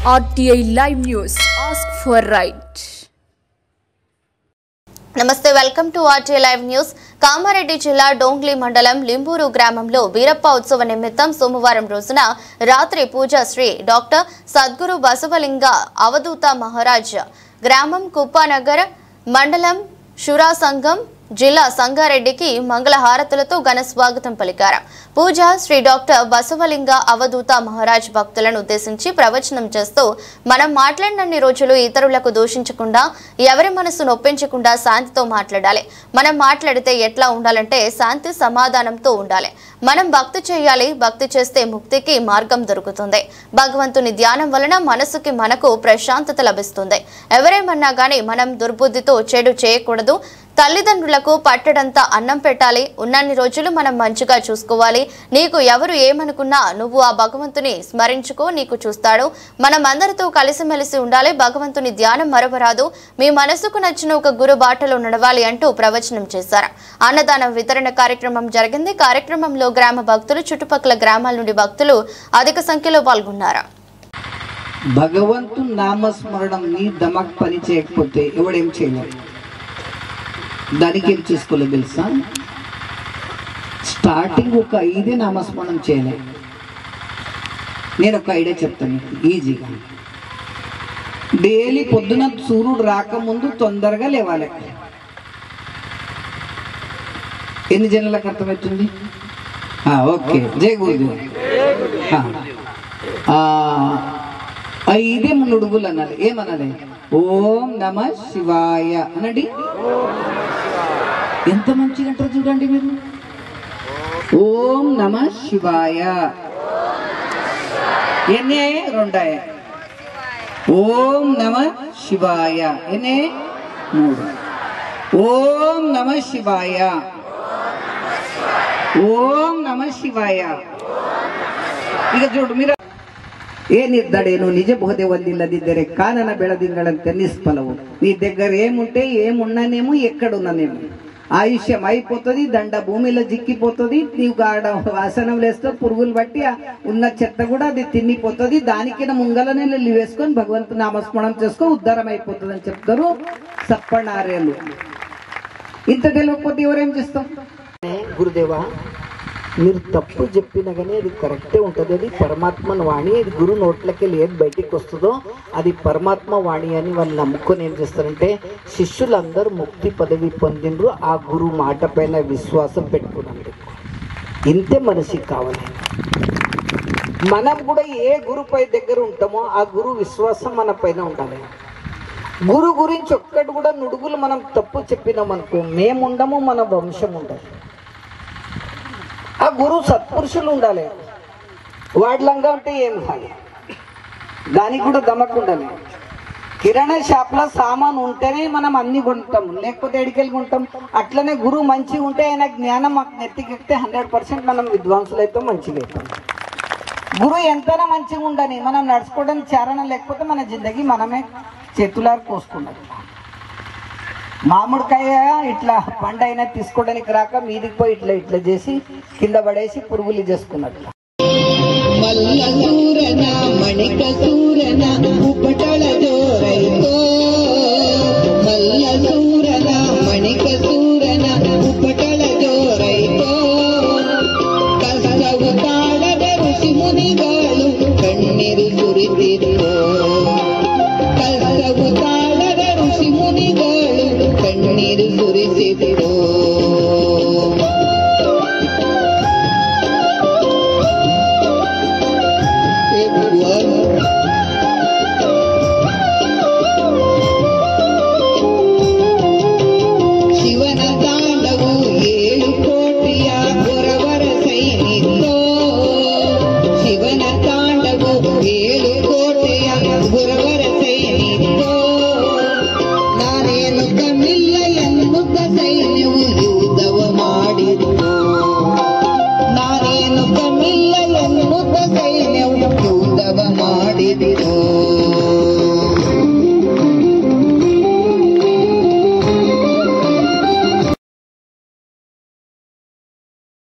RTI Live News. Ask for right. నమస్తే, welcome to RTI Live News. Kamareddy జిల్లా డోంగ్లీ మండలం లింబూరు గ్రామంలో వీరప్ప ఉత్సవ నిమిత్తం సోమవారం రోజున రాత్రి పూజ శ్రీ డాక్టర్ సద్గురు బసవలింగ అవధూత మహారాజ్ గ్రామం కుప్పానగర్ మండలం శురా సంఘం జిల్లా సంగారెడ్డికి మంగళహారతులతో ఘన స్వాగతం పలికారు. పూజ శ్రీ డాక్టర్ బసవలింగ అవధూత మహారాజ్ భక్తులను ఉద్దేశించి ప్రవచనం చేస్తూ మనం మాట్లాడినన్ని రోజులు ఇతరులకు దూషించకుండా, ఎవరి మనసు నొప్పించకుండా శాంతితో మాట్లాడాలి. మనం మాట్లాడితే ఎట్లా ఉండాలంటే శాంతి సమాధానంతో ఉండాలి. మనం భక్తి చేయాలి. భక్తి చేస్తే ముక్తికి మార్గం దొరుకుతుంది. భగవంతుని ధ్యానం వలన మనసుకి మనకు ప్రశాంతత లభిస్తుంది. ఎవరేమన్నా గానీ మనం దుర్బుద్ధితో చెడు చేయకూడదు. తల్లిదండ్రులకు పట్టడంత అన్నం పెట్టాలి. ఉన్నన్ని రోజులు మనం మంచిగా చూసుకోవాలి. నీకు ఎవరు ఏమనుకున్నా నువ్వు ఆ భగవంతుని స్మరించుకో, నీకు చూస్తాడు. మనం అందరితో కలిసిమెలిసి ఉండాలి. భగవంతుని ధ్యానం మరవరాదు. మీ మనసుకు నచ్చిన ఒక గురు బాటలో నడవాలి అంటూ ప్రవచనం చేశారు. అన్నదానం వితరణ కార్యక్రమం జరిగింది. కార్యక్రమంలో గ్రామ భక్తులు, చుట్టుపక్కల గ్రామాల నుండి భక్తులు అధిక సంఖ్యలో పాల్గొన్నారు. భగవంతు నామస్మరణం నీ దమక్ పని చేయకపోతే ఎవడేం చేయలేడు. దానికి ఏం చేసుకోలేదు తెలుసా? స్టార్టింగ్ ఒక 5 నామస్మరణం చేయలే. నేను ఒక ఐడియా చెప్తాను మీకు ఈజీగా. డైలీ పొద్దున సూర్యుడు రాకముందు తొందరగా లేవాలి. ఎన్ని జనాలకు అర్థమవుతుంది? ఓకే, జై గురుదేవ్. 5 నుడుగులు అనాలి. ఏమనాలి? ఓం నమ శివాయ అనండి. ఎంత మంచిగా అంటారు చూడండి మీరు. ఓం నమ శివాయ. ఎన్నే? 2. ఓం నమ శివాయ. ఎన్నే? 3. ఓం నమ శివాయ. ఓం నమ శివాయ. ఇక చూడు మీరు. ఏనిద్దడేను నిజ బోధೆ ಒಂದಿಲ್ಲದಿದ್ದರೆ ಕಾನನ ಬೆಳದಿಂಗಳಂತೆ నిష్ఫలవు. నీ దగ్గర ఏముంటే ఏమున్నానేమో, ఎక్కడున్నానేమో. ఆయుష్యం అయిపోతుంది, దండ భూమిలో జిక్కిపోతుంది. నీవు గాడ ఆసనం వేస్తే పురుగులు బట్టి ఉన్న చెత్త కూడా అది తిన్నిపోతుంది. దానికైనా ముంగలనే నీళ్ళు వేసుకొని భగవంతు నామస్మరణం చేసుకో, ఉద్ధారం అయిపోతుంది అని చెప్తారు సప్పనార్యాలు. ఇంత తెలియకపోతే ఎవరేం చేస్తాం? గురుదేవా, మీరు తప్పు చెప్పినా కానీ అది కరెక్టే ఉంటుంది. అది పరమాత్మని వాణి. అది గురు నోట్లకి ఏది బయటికి వస్తుందో అది పరమాత్మ వాణి అని వాళ్ళు నమ్ముకొని ఏం చేస్తారంటే, శిష్యులందరూ ముక్తి పదవి పొందిండ్రు ఆ గురు మాట పైన విశ్వాసం పెట్టుకున్నారు. ఇంతే మనిషికి కావాలి. మనం కూడా ఏ గురుపై దగ్గర ఉంటామో ఆ గురు విశ్వాసం మన పైన ఉండాలి. గురు గురించి ఒక్కటి కూడా నుడుగులు మనం తప్పు చెప్పినామనుకో, మేముండము, మన వంశం ఉండాలి. ఆ గురు సత్పురుషులు ఉండాలి. వాడ్లంగా ఉంటే ఏం కాదు. దానికి కూడా దమకు ఉండాలి. కిరాణా షాప్లో సామాన్ ఉంటేనే మనం అన్ని కొంటాం, లేకపోతే ఎడికెళ్ళి కొంటాం. అట్లనే గురువు మంచిగా ఉంటే ఆయన జ్ఞానం మాకు నెత్తికెక్కితే 100% మనం విద్వాంసులు అయితే మంచిగా అవుతాం. గురువు ఎంతైనా మంచిగా ఉండని మనం నడుచుకోవడానికి చారణ లేకపోతే మన జిందగీ మనమే చేతులారు కోసుకున్నాం. మామిడికాయ ఇట్లా పండైనా తీసుకోవడానికి రాక మీదికి పోయి ఇట్లా ఇట్లా చేసి కింద పడేసి పురుగులు చేసుకున్నట్టు. మల్లసూరన మణికసూరన ఉపటళ జోరైతో, మల్లసూరన మణికసూరన ఉపటళ జోరైతో, కసవు తాళದ ಋಷಿ ಮುನಿಗಳು ಕಣ್ಣೀರು ಸುರಿದಿರೋ, ಕಸವು తాళದ ಋಷಿ ಮುನಿಗಳು ಕಣ್ಣೀರು ಸುರಿಸಿದಿರೋ.